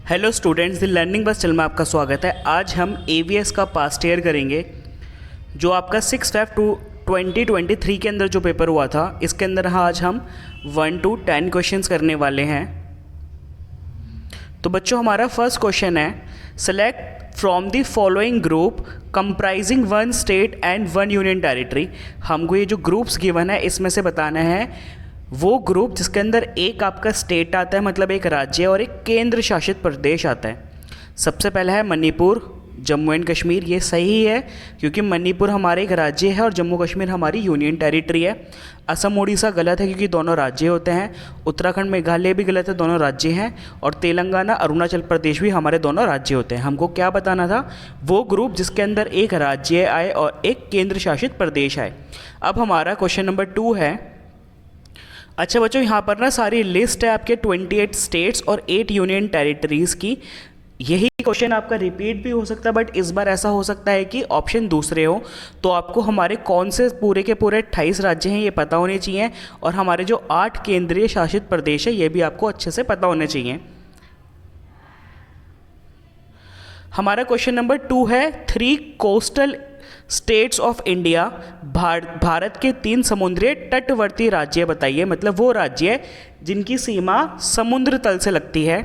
Hello students, the learning बस channel में आपका स्वागत है। आज हम एवीएस का पास्ट ईयर करेंगे, जो आपका 6/5/2023 के अंदर जो पेपर हुआ था। इसके अंदर आज हम 1 to 10 क्वेश्चंस करने वाले हैं। तो बच्चों, हमारा फर्स्ट क्वेश्चन है, select from the following group comprising 1 state and 1 union territory. हमको ये जो ग्रुप्स गिवन है इसमें से बताना है वो ग्रुप जिसके अंदर एक आपका स्टेट आता है, मतलब एक राज्य, और एक केंद्र शासित प्रदेश आता है। सबसे पहला है मणिपुर, जम्मू एंड कश्मीर। ये सही है क्योंकि मणिपुर हमारे एक राज्य है और जम्मू कश्मीर हमारी यूनियन टेरिटरी है। असम उड़ीसा गलत है क्योंकि दोनों राज्य होते हैं। उत्तराखंड मेघालय भी गलत है, दोनों राज्य हैं। और तेलंगाना अरुणाचल प्रदेश भी हमारे दोनों राज्य होते हैं। हमको क्या बताना था, वो ग्रुप जिसके अंदर एक राज्य आए और एक केंद्र शासित प्रदेश आए। अब हमारा क्वेश्चन नंबर 2 है। अच्छा बच्चों, यहाँ पर ना सारी लिस्ट है आपके 28 स्टेट्स और 8 यूनियन टेरिटरीज़ की। यही क्वेश्चन आपका रिपीट भी हो सकता है, बट इस बार ऐसा हो सकता है कि ऑप्शन दूसरे हो। तो आपको हमारे कौन से पूरे के पूरे 28 राज्य हैं ये पता होने चाहिए, और हमारे जो 8 केंद्रीय शासित प्रदेश है ये भी आपको अच्छे से पता होने चाहिए। हमारा क्वेश्चन नंबर 2 है, 3 coastal states of India. Bharat के 3 समुद्री तटवर्ती राज्य बताइए, मतलब वो राज्य जिनकी सीमा समुद्र तल से लगती है।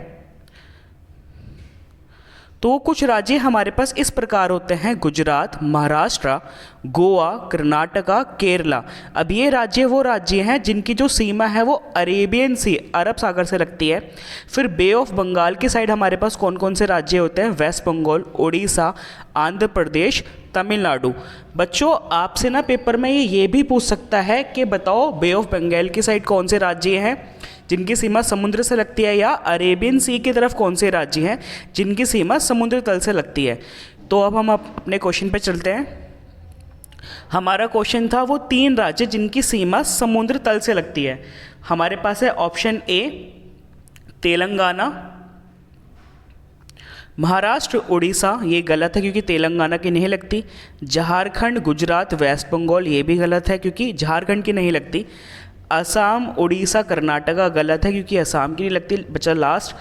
तो कुछ राज्य हमारे पास इस प्रकार होते हैं, गुजरात, महाराष्ट्र, गोवा, कर्नाटका, केरला। अब ये राज्य वो राज्य हैं जिनकी जो सीमा है वो अरेबियन सी, अरब सागर से लगती है। फिर बे ऑफ बंगाल की साइड हमारे पास कौन कौन से राज्य होते हैं, वेस्ट बंगाल, उड़ीसा, आंध्र प्रदेश, तमिलनाडु। बच्चों, आपसे ना पेपर में ये भी पूछ सकता है कि बताओ बे ऑफ बंगाल की साइड कौन से राज्य हैं जिनकी सीमा समुद्र से लगती है, या अरेबियन सी की तरफ कौन से राज्य हैं जिनकी सीमा समुद्र तल से लगती है। तो अब हम अपने क्वेश्चन पे चलते हैं। हमारा क्वेश्चन था वो 3 राज्य जिनकी सीमा समुद्र तल से लगती है। हमारे पास है ऑप्शन ए तेलंगाना, महाराष्ट्र, उड़ीसा। ये गलत है क्योंकि तेलंगाना की नहीं लगती। झारखंड, गुजरात, वेस्ट बंगाल। ये भी गलत है क्योंकि झारखंड की नहीं लगती। असम, उड़ीसा, कर्नाटका गलत है क्योंकि असम की नहीं लगती। बचा लास्ट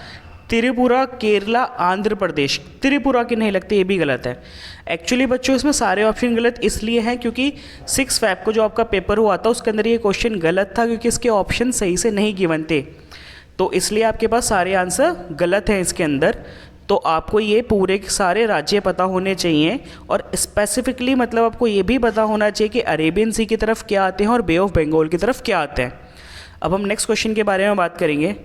त्रिपुरा, केरला, आंध्र प्रदेश। त्रिपुरा की नहीं लगती, ये भी गलत है। एक्चुअली बच्चों, इसमें सारे ऑप्शन गलत इसलिए हैं क्योंकि 6 Feb को जो आपका पेपर हुआ था उसके अंदर ये क्वेश्चन गलत था क्योंकि इसके ऑप्शन सही से नहीं गिवन थे। तो इसलिए आपके पास सारे आंसर गलत हैं इसके अंदर। तो आपको ये पूरे सारे राज्य पता होने चाहिए, और स्पेसिफिकली मतलब आपको ये भी पता होना चाहिए कि अरेबियन सी की तरफ क्या आते हैं और बे ऑफ बंगाल की तरफ क्या आते हैं। अब हम नेक्स्ट क्वेश्चन के बारे में बात करेंगे।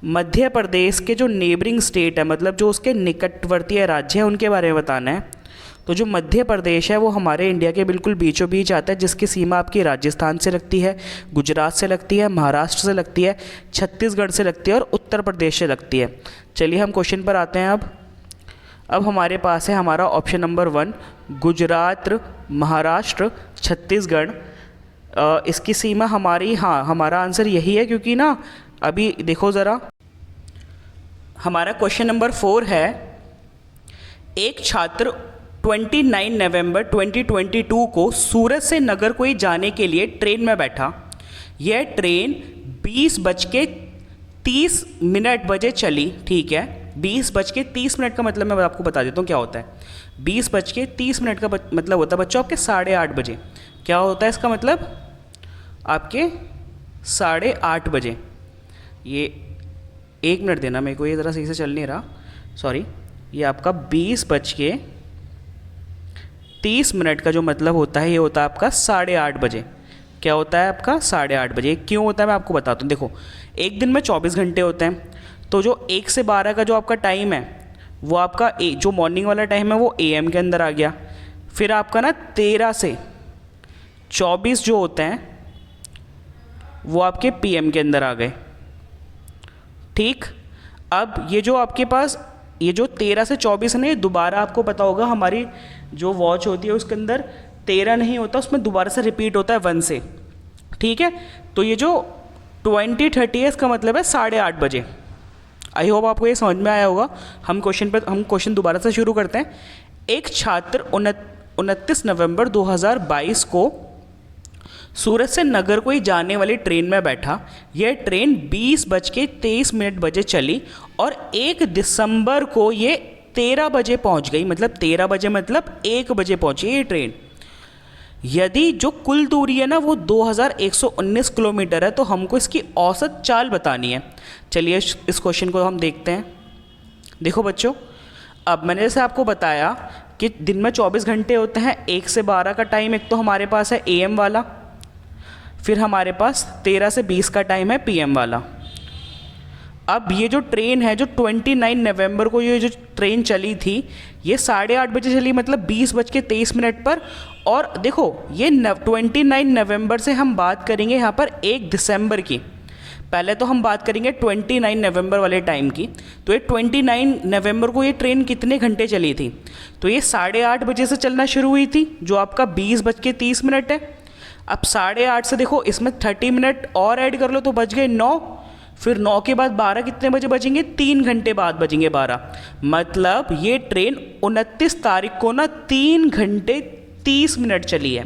मध्य प्रदेश के जो नेबरिंग स्टेट है, मतलब जो उसके निकटवर्ती राज्य हैं, उनके बारे में बताना है। तो जो मध्य प्रदेश है वो हमारे इंडिया के बिल्कुल बीचों बीच आता है, जिसकी सीमा आपकी राजस्थान से लगती है, गुजरात से लगती है, महाराष्ट्र से लगती है, छत्तीसगढ़ से लगती है और उत्तर प्रदेश से लगती है। चलिए हम क्वेश्चन पर आते हैं। अब हमारे पास है हमारा ऑप्शन नंबर 1, गुजरात, महाराष्ट्र, छत्तीसगढ़। इसकी सीमा हमारी, हाँ हमारा आंसर यही है क्योंकि ना अभी देखो ज़रा, हमारा क्वेश्चन नंबर 4 है, एक छात्र 29 नवंबर 2022 को सूरत से नागरकोइल जाने के लिए ट्रेन में बैठा। यह ट्रेन 20:30 बजे चली। ठीक है, 20:30 का मतलब मैं आपको बता देता हूँ क्या होता है। 20:30 का मतलब होता है बच्चों आपके 8:30 बजे। क्या होता है इसका मतलब, आपके 8:30 बजे। ये 1 मिनट देना मेरे को, ये ज़रा सही से चल नहीं रहा, सॉरी। ये आपका 20:30 का जो मतलब होता है, ये होता है आपका 8:30 बजे। क्या होता है आपका 8:30 बजे। क्यों होता है मैं आपको बताता हूँ। देखो, एक दिन में 24 घंटे होते हैं, तो जो 1 से 12 का जो आपका टाइम है वो आपका जो मॉर्निंग वाला टाइम है वो AM के अंदर आ गया। फिर आपका ना 13 से 24 जो होते हैं वो आपके PM के अंदर आ गए। ठीक, अब ये जो आपके पास ये जो 13 से 24 है ना, ये दोबारा आपको पता होगा हमारी जो वॉच होती है उसके अंदर 13 नहीं होता, उसमें दोबारा से रिपीट होता है 1 से। ठीक है, तो ये जो 20:30 है इसका मतलब है 8:30 बजे। आई होप आपको ये समझ में आया होगा। हम क्वेश्चन दोबारा से शुरू करते हैं। एक छात्र 29 नवंबर 2022 को सूरत से नागरकोइल जाने वाली ट्रेन में बैठा। यह ट्रेन 20:23 बजे चली और 1 दिसंबर को ये 13 बजे पहुंच गई। मतलब 13 बजे मतलब 1 बजे पहुंची ये ट्रेन। यदि जो कुल दूरी है ना वो 2119 किलोमीटर है, तो हमको इसकी औसत चाल बतानी है। चलिए इस क्वेश्चन को हम देखते हैं। देखो बच्चों, अब मैंने जैसे आपको बताया कि दिन में 24 घंटे होते हैं, 1 से 12 का टाइम एक तो हमारे पास है AM वाला, फिर हमारे पास 13 से 20 का टाइम है PM वाला। अब ये जो ट्रेन है, जो 29 नवंबर को ये जो ट्रेन चली थी, ये 8:30 बजे चली, मतलब 20:23 पर। और देखो ये 29 नवंबर से हम बात करेंगे यहाँ पर 1 दिसंबर की। पहले तो हम बात करेंगे 29 नवंबर वाले टाइम की। तो ये 29 नवंबर को ये ट्रेन कितने घंटे चली थी? तो ये 8:30 बजे से चलना शुरू हुई थी, जो आपका 20:30 है। अब 8:30 से देखो इसमें 30 मिनट और ऐड कर लो तो बच गए 9। फिर 9 के बाद 12 कितने बजे बजेंगे? 3 घंटे बाद बजेंगे 12। मतलब ये ट्रेन 29 तारीख को ना 3 घंटे 30 मिनट चली है।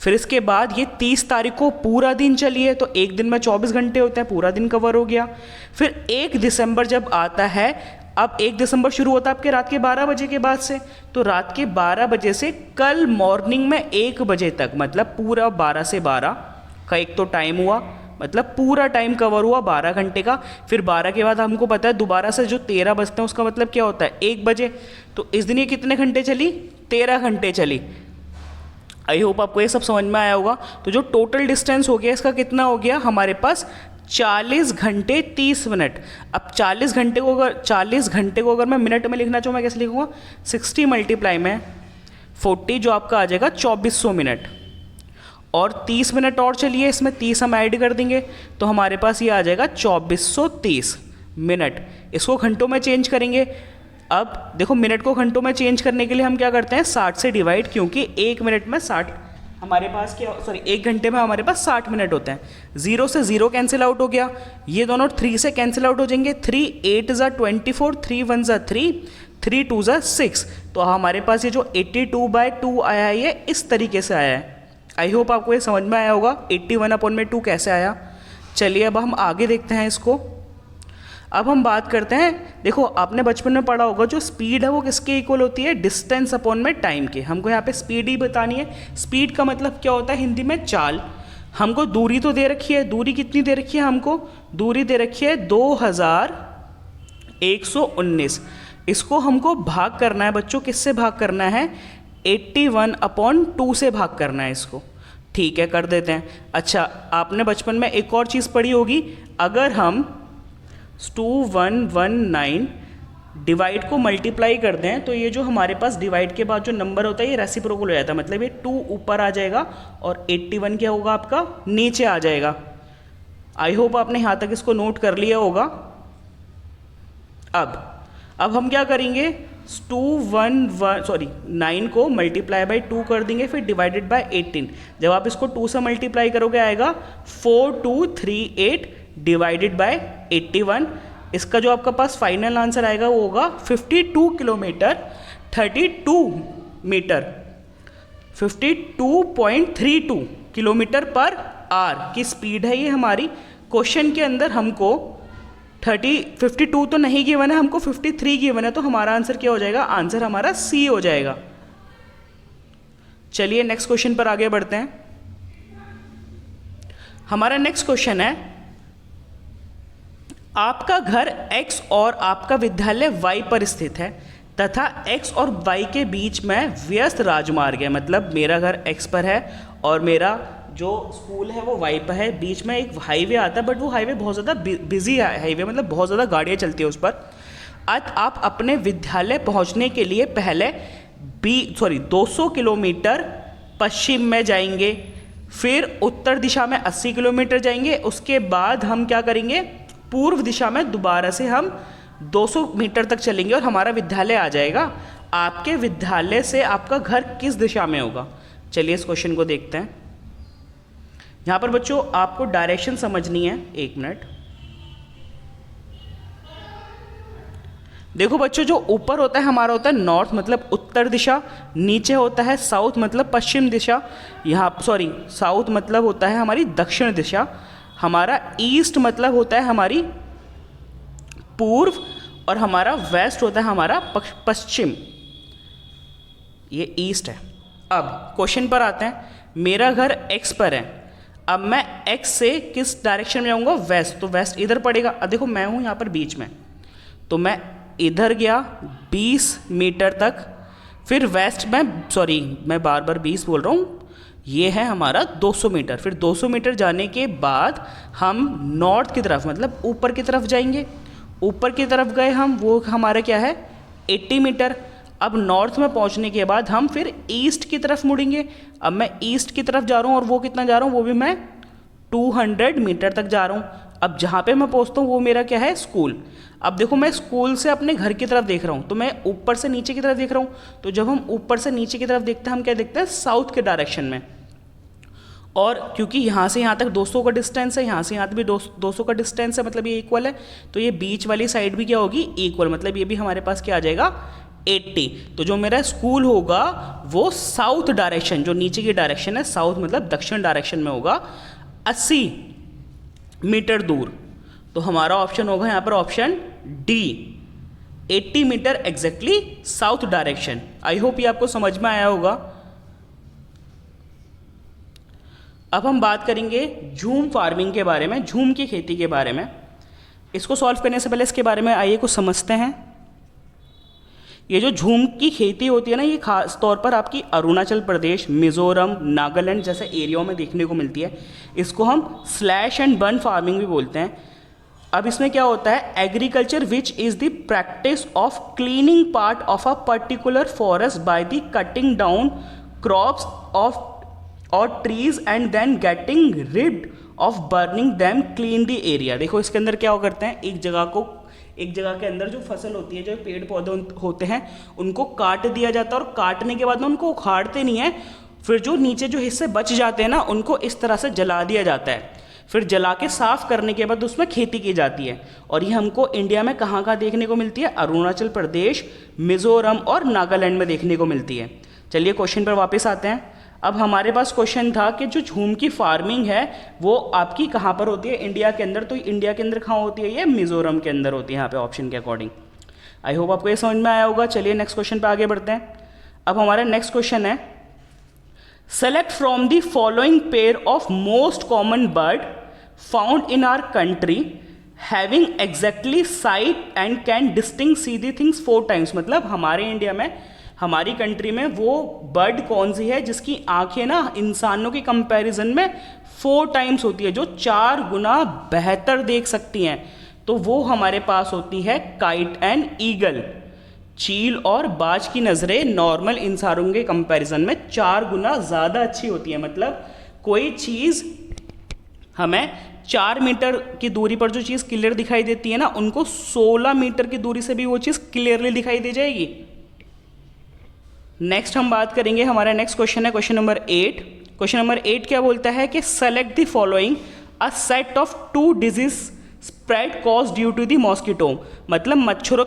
फिर इसके बाद ये 30 तारीख को पूरा दिन चली है, तो एक दिन में 24 घंटे होते हैं, पूरा दिन कवर हो गया। फिर 1 दिसंबर जब आता है, अब 1 दिसंबर शुरू होता है आपके रात के 12 बजे के बाद से, तो रात के 12 बजे से कल मॉर्निंग में 1 बजे तक, मतलब पूरा 12 से 12 का एक तो टाइम हुआ, मतलब पूरा टाइम कवर हुआ 12 घंटे का। फिर 12 के बाद हमको पता है दोबारा से जो 13 बजते हैं उसका मतलब क्या होता है? 1 बजे। तो इस दिन ये कितने घंटे चली? 13 घंटे चली। आई होप आपको ये सब समझ में आया होगा। तो जो टोटल डिस्टेंस हो गया इसका कितना हो गया हमारे पास? 40 घंटे 30 मिनट। अब 40 घंटे को अगर मैं मिनट में लिखना चाहूँ, मैं कैसे लिखूँगा? 60 मल्टीप्लाई में 40, जो आपका आ जाएगा 2400 मिनट। और 30 मिनट और चलिए, इसमें 30 हम ऐड कर देंगे तो हमारे पास ये आ जाएगा 2430 मिनट। इसको घंटों में चेंज करेंगे। अब देखो मिनट को घंटों में चेंज करने के लिए हम क्या करते हैं? 60 से डिवाइड, क्योंकि 1 मिनट में 60 हमारे पास क्या, सॉरी 1 घंटे में हमारे पास 60 मिनट होते हैं। 0 से 0 कैंसिल आउट हो गया, ये दोनों 3 से कैंसिल आउट हो जाएंगे। 3 8 ज़ा 24, 3 1 ज़ा 3, 3 2 ज़ा 6। तो हमारे पास ये जो 82/2 आया है, ये इस तरीके से आया है। आई होप आपको ये समझ में आया होगा 81/2 कैसे आया। चलिए अब हम आगे देखते हैं इसको। अब हम बात करते हैं, देखो आपने बचपन में पढ़ा होगा जो स्पीड है वो किसके इक्वल होती है? डिस्टेंस अपॉन में टाइम के। हमको यहाँ पे स्पीड ही बतानी है। स्पीड का मतलब क्या होता है हिंदी में? चाल। हमको दूरी तो दे रखी है, दूरी कितनी दे रखी है हमको? दूरी दे रखी है 2119। इसको हमको भाग करना है बच्चों, किससे भाग करना है? 81/2 से भाग करना है इसको। ठीक है, कर देते हैं। अच्छा, आपने बचपन में एक और चीज़ पढ़ी होगी, अगर हम 2119 डिवाइड को मल्टीप्लाई कर दें तो ये जो हमारे पास डिवाइड के बाद जो नंबर होता है ये रेसिप्रोकल हो जाता है, मतलब ये 2 ऊपर आ जाएगा और 81 क्या होगा आपका? नीचे आ जाएगा। आई होप आपने यहाँ तक इसको नोट कर लिया होगा। अब हम क्या करेंगे? 9 को मल्टीप्लाई बाई 2 कर देंगे, फिर डिवाइडेड बाय 18। जब आप इसको 2 से मल्टीप्लाई करोगे आएगा 4238 डिवाइडेड बाय 81। इसका जो आपका पास फाइनल आंसर आएगा वो होगा 52 kilometre 32 metre 52.32 kilometre per hour की स्पीड है ये हमारी। क्वेश्चन के अंदर हमको 52 तो नहीं गिवन है, हमको 53 गिवन है, तो हमारा आंसर क्या हो जाएगा? आंसर हमारा सी हो जाएगा। चलिए नेक्स्ट क्वेश्चन पर आगे बढ़ते हैं। हमारा नेक्स्ट क्वेश्चन है, आपका घर X और आपका विद्यालय Y पर स्थित है तथा X और Y के बीच में व्यस्त राजमार्ग है। मतलब मेरा घर X पर है और मेरा जो स्कूल है वो Y पर है, बीच में एक हाईवे आता है, बट वो हाईवे बहुत ज़्यादा बिजी हाईवे, मतलब बहुत ज़्यादा गाड़ियाँ चलती है उस पर। आज आप अपने विद्यालय पहुंचने के लिए पहले 200 किलोमीटर पश्चिम में जाएंगे, फिर उत्तर दिशा में 80 किलोमीटर जाएंगे, उसके बाद हम क्या करेंगे? पूर्व दिशा में दोबारा से हम 200 मीटर तक चलेंगे और हमारा विद्यालय आ जाएगा। आपके विद्यालय से आपका घर किस दिशा में होगा? चलिए इस क्वेश्चन को देखते हैं। यहाँ पर बच्चों आपको डायरेक्शन समझनी है। 1 मिनट। देखो बच्चों, जो ऊपर होता है हमारा होता है नॉर्थ मतलब उत्तर दिशा, नीचे होता है साउथ मतलब पश्चिम दिशा, यहाँ सॉरी साउथ मतलब होता है हमारी दक्षिण दिशा, हमारा ईस्ट मतलब होता है हमारी पूर्व, और हमारा वेस्ट होता है हमारा पश्चिम। ये ईस्ट है। अब क्वेश्चन पर आते हैं। मेरा घर एक्स पर है, अब मैं एक्स से किस डायरेक्शन में जाऊँगा? वेस्ट। तो वेस्ट इधर पड़ेगा। अब देखो मैं हूँ यहाँ पर बीच में, तो मैं इधर गया 20 मीटर तक, फिर वेस्ट में मैं बार बार 20 बोल रहा हूँ, ये है हमारा 200 मीटर। फिर 200 मीटर जाने के बाद हम नॉर्थ की तरफ मतलब ऊपर की तरफ जाएंगे। ऊपर की तरफ गए हम, वो हमारा क्या है 80 मीटर। अब नॉर्थ में पहुंचने के बाद हम फिर ईस्ट की तरफ मुड़ेंगे। अब मैं ईस्ट की तरफ जा रहा हूँ, और वो कितना जा रहा हूँ? वो भी मैं 200 मीटर तक जा रहा हूँ। अब जहाँ पे मैं पहुँचता हूँ वो मेरा क्या है? स्कूल। अब देखो मैं स्कूल से अपने घर की तरफ देख रहा हूँ, तो मैं ऊपर से नीचे की तरफ देख रहा हूँ। तो जब हम ऊपर से नीचे की तरफ देखते हैं, हम क्या देखते हैं? साउथ के डायरेक्शन में। और क्योंकि यहाँ से यहाँ तक 200 का डिस्टेंस है, यहाँ से यहाँ तक भी 200 का डिस्टेंस है, मतलब ये इक्वल है, तो ये बीच वाली साइड भी क्या होगी? इक्वल। मतलब ये भी हमारे पास क्या आ जाएगा? 80। तो जो मेरा स्कूल होगा वो साउथ डायरेक्शन, जो नीचे की डायरेक्शन है, साउथ मतलब दक्षिण डायरेक्शन में होगा, 80 मीटर दूर। तो हमारा ऑप्शन होगा यहाँ पर option D, 80 metre exactly south direction. I hope ये आपको समझ में आया होगा। अब हम बात करेंगे झूम फार्मिंग के बारे में, झूम की खेती के बारे में। इसको सॉल्व करने से पहले इसके बारे में आइए कुछ समझते हैं। ये जो झूम की खेती होती है ना, ये खास तौर पर आपकी अरुणाचल प्रदेश, मिजोरम, नागालैंड जैसे एरियाओं में देखने को मिलती है। इसको हम स्लैश एंड बर्न फार्मिंग भी बोलते हैं। अब इसमें क्या होता है? Agriculture which is the practice of cleaning part of a particular forest by the cutting down crops of और trees and then getting rid of burning them clean the area. देखो इसके अंदर क्या करते हैं? एक जगह के अंदर जो फसल होती है, जो पेड़ पौधे होते हैं, उनको काट दिया जाता है, और काटने के बाद में उनको उखाड़ते नहीं है, फिर जो नीचे जो हिस्से बच जाते हैं ना, उनको इस तरह से जला दिया जाता है। फिर जला के साफ करने के बाद उसमें खेती की जाती है। और ये हमको इंडिया में कहाँ कहाँ देखने को मिलती है? अरुणाचल प्रदेश, मिजोरम और नागालैंड में देखने को मिलती है। चलिए क्वेश्चन पर वापस आते हैं। अब हमारे पास क्वेश्चन था कि जो झूम की फार्मिंग है वो आपकी कहाँ पर होती है? इंडिया के अंदर। तो इंडिया के अंदर कहाँ होती है? ये मिजोरम के अंदर होती है, यहाँ पे ऑप्शन के अकॉर्डिंग। आई होप आपको ये समझ में आया होगा। चलिए नेक्स्ट क्वेश्चन पे आगे बढ़ते हैं। अब हमारा नेक्स्ट क्वेश्चन है, select from the following pair of most common bird found in our country having exactly sight and can distinct see the things 4 times. मतलब हमारे इंडिया में, हमारी कंट्री में वो बर्ड कौन सी है जिसकी आंखें ना इंसानों के कंपैरिजन में 4 टाइम्स होती है, जो 4 गुना बेहतर देख सकती हैं? तो वो हमारे पास होती है काइट एंड ईगल। चील और बाज की नज़रें नॉर्मल इंसानों के कंपैरिजन में 4 गुना ज़्यादा अच्छी होती है। मतलब कोई चीज़ हमें 4 मीटर की दूरी पर जो चीज़ क्लियर दिखाई देती है ना, उनको 16 मीटर की दूरी से भी वो चीज़ क्लियरली दिखाई दे जाएगी। नेक्स्ट हम बात करेंगे, हमारा नेक्स्ट क्वेश्चन है क्वेश्चन नंबर 8। क्वेश्चन नंबर 8 क्या बोलता है कि select the following a set of 2 disease spread cause due to the mosquito. मतलब मच्छरों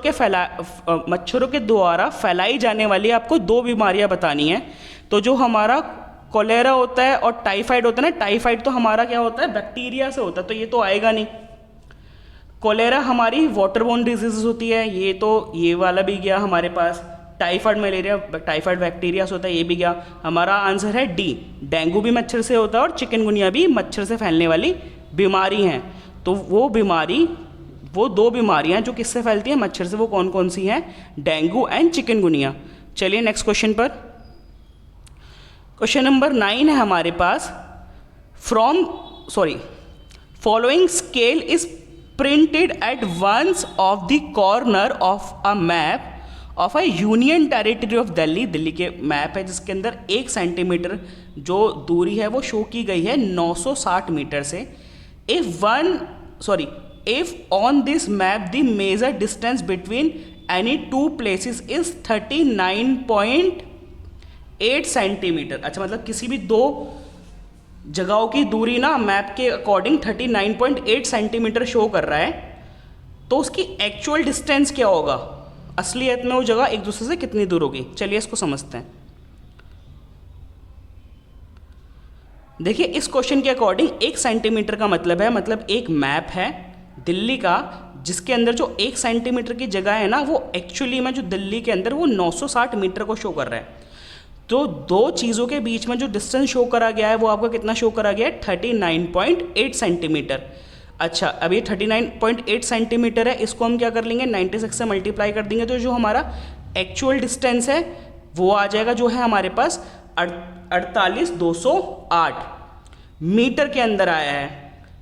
के द्वारा फैलाई जाने वाली आपको 2 बीमारियां बतानी है। तो जो हमारा कोलेरा होता है और टाइफाइड होता है ना, टाइफाइड तो हमारा क्या होता है? बैक्टीरिया से होता है, तो ये तो आएगा नहीं। कोलेरा हमारी वाटरबोर्न डिजीज होती है, ये वाला भी गया हमारे पास। टाइफाइड मलेरिया, टाइफाइड बैक्टीरिया से होता है, ये भी गया। हमारा आंसर है डी, डेंगू भी मच्छर से होता है और चिकनगुनिया भी मच्छर से फैलने वाली बीमारी हैं। तो वो 2 बीमारियां जो किससे फैलती हैं? मच्छर से। वो कौन कौन सी हैं? Dengue and chikungunya. चलिए नेक्स्ट क्वेश्चन पर। क्वेश्चन नंबर 9 है हमारे पास, following scale is printed at once of the corner of a map of a union territory of Delhi. Delhi के मैप है जिसके अंदर 1 सेंटीमीटर जो दूरी है वो शो की गई है 960 मीटर से। If on this map the major distance between any 2 places is 39.8 centimetre. अच्छा, मतलब किसी भी 2 जगहों की दूरी ना मैप के अकॉर्डिंग 39.8 सेंटीमीटर शो कर रहा है, तो उसकी एक्चुअल डिस्टेंस क्या होगा? असलियत में वो जगह एक दूसरे से कितनी दूर होगी। चलिए इसको समझते हैं। देखिए इस क्वेश्चन के अकॉर्डिंग 1 सेंटीमीटर का मतलब है, मतलब एक मैप है दिल्ली का, जिसके अंदर जो 1 सेंटीमीटर की जगह है ना, वो एक्चुअली में जो दिल्ली के अंदर वो 960 मीटर को शो कर रहा है। तो दो चीज़ों के बीच में जो डिस्टेंस शो करा गया है वो आपका कितना शो करा गया है, 39.8 सेंटीमीटर। अच्छा, अब ये 39.8 सेंटीमीटर है, इसको हम क्या कर लेंगे, 96 से मल्टीप्लाई कर देंगे, तो जो हमारा एक्चुअल डिस्टेंस है वो आ जाएगा, जो है हमारे पास 48,208 मीटर के अंदर आया है।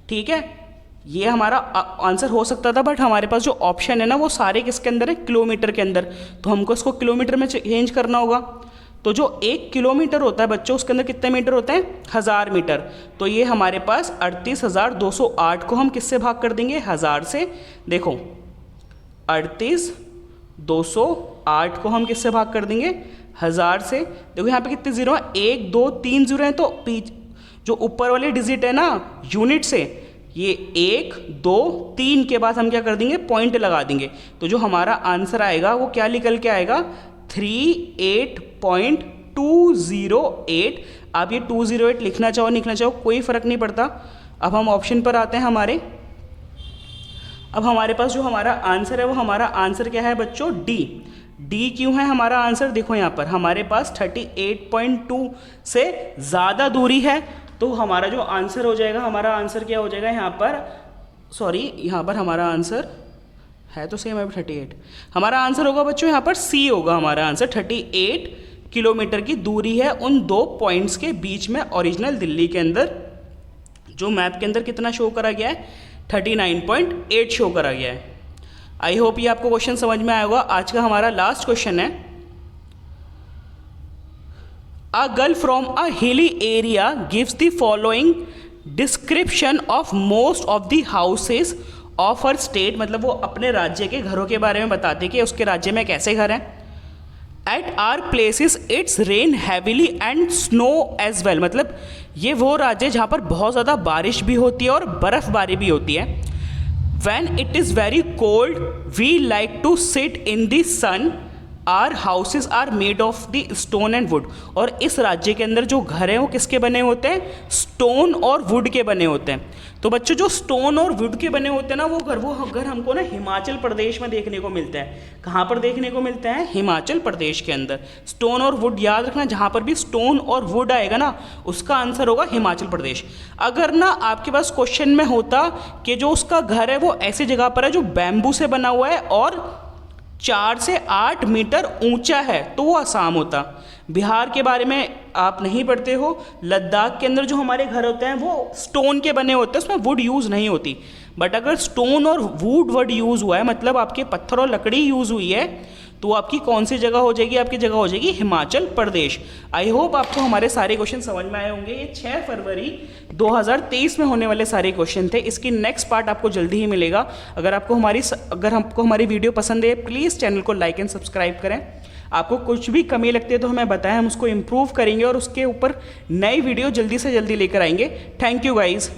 ठीक है, ये हमारा आंसर हो सकता था, बट हमारे पास जो ऑप्शन है ना वो सारे किसके अंदर है, किलोमीटर के अंदर, तो हमको इसको किलोमीटर में चेंज करना होगा। तो जो 1 किलोमीटर होता है बच्चों, उसके अंदर कितने मीटर होते हैं, 1000 मीटर। तो ये हमारे पास 38,208 को हम किससे भाग कर देंगे, 1000 से। देखो 38,208 को हम किससे भाग कर देंगे, 1000 से। देखो यहाँ पे कितने जीरो हैं, 1 2 3 जीरो हैं, तो जो ऊपर वाली डिजिट है ना यूनिट से, ये 1 2 3 के बाद हम क्या कर देंगे, पॉइंट लगा देंगे। तो जो हमारा आंसर आएगा वो क्या निकल के आएगा, 38.208। आप ये 208 लिखना चाहो कोई फ़र्क नहीं पड़ता। अब हम ऑप्शन पर आते हैं हमारे। अब हमारे पास जो हमारा आंसर है वो हमारा आंसर क्या है बच्चों, डी क्यों है हमारा आंसर, देखो यहाँ पर हमारे पास 38.2 से ज़्यादा दूरी है, तो हमारा जो आंसर हो जाएगा, हमारा आंसर क्या हो जाएगा यहाँ पर, सॉरी यहाँ पर हमारा आंसर है तो सेम है 38, हमारा आंसर होगा बच्चों यहाँ पर सी होगा हमारा आंसर। 38 किलोमीटर की दूरी है उन दो पॉइंट्स के बीच में ओरिजिनल दिल्ली के अंदर, जो मैप के अंदर कितना शो करा गया है, 39.8 शो करा गया है। आई होप ये आपको क्वेश्चन समझ में आया होगा। आज का हमारा लास्ट क्वेश्चन है, a girl from a hilly area gives the following description of most of the houses of her state, मतलब वो अपने राज्य के घरों के बारे में बताते कि उसके राज्य में कैसे घर हैं। At are places it's rain heavily and snow as well, मतलब ये वो राज्य जहाँ पर बहुत ज़्यादा बारिश भी होती है और बर्फ़बारी भी होती है। When it is very cold we like to sit in the sun, our houses are made of the stone and wood, और इस राज्य के अंदर जो घर हैं वो किसके बने होते हैं, स्टोन और वुड के बने होते हैं। तो बच्चों जो स्टोन और वुड के बने होते हैं ना वो घर हमको ना हिमाचल प्रदेश में देखने को मिलते हैं। कहाँ पर देखने को मिलते हैं, हिमाचल प्रदेश के अंदर। स्टोन और वुड याद रखना, जहाँ पर भी स्टोन और वुड आएगा ना उसका आंसर होगा हिमाचल प्रदेश। अगर ना आपके पास क्वेश्चन में होता कि जो उसका घर है वो ऐसी जगह पर है जो बैम्बू से बना हुआ है और 4 से 8 मीटर ऊंचा है, तो वो आसाम होता। बिहार के बारे में आप नहीं पढ़ते हो, लद्दाख के अंदर जो हमारे घर होते हैं वो स्टोन के बने होते हैं, उसमें वुड यूज़ नहीं होती। बट अगर स्टोन और वुड वर्ड यूज़ हुआ है, मतलब आपके पत्थर और लकड़ी यूज़ हुई है, तो आपकी कौन सी जगह हो जाएगी, आपकी जगह हो जाएगी हिमाचल प्रदेश। आई होप आपको हमारे सारे क्वेश्चन समझ में आए होंगे। ये 6 फरवरी 2023 में होने वाले सारे क्वेश्चन थे। इसकी नेक्स्ट पार्ट आपको जल्दी ही मिलेगा। अगर आपको हमारी वीडियो पसंद है प्लीज़ चैनल को लाइक एंड सब्सक्राइब करें। आपको कुछ भी कमी लगती है तो हमें बताएं, हम उसको इम्प्रूव करेंगे और उसके ऊपर नई वीडियो जल्दी से जल्दी लेकर आएंगे। Thank you guys.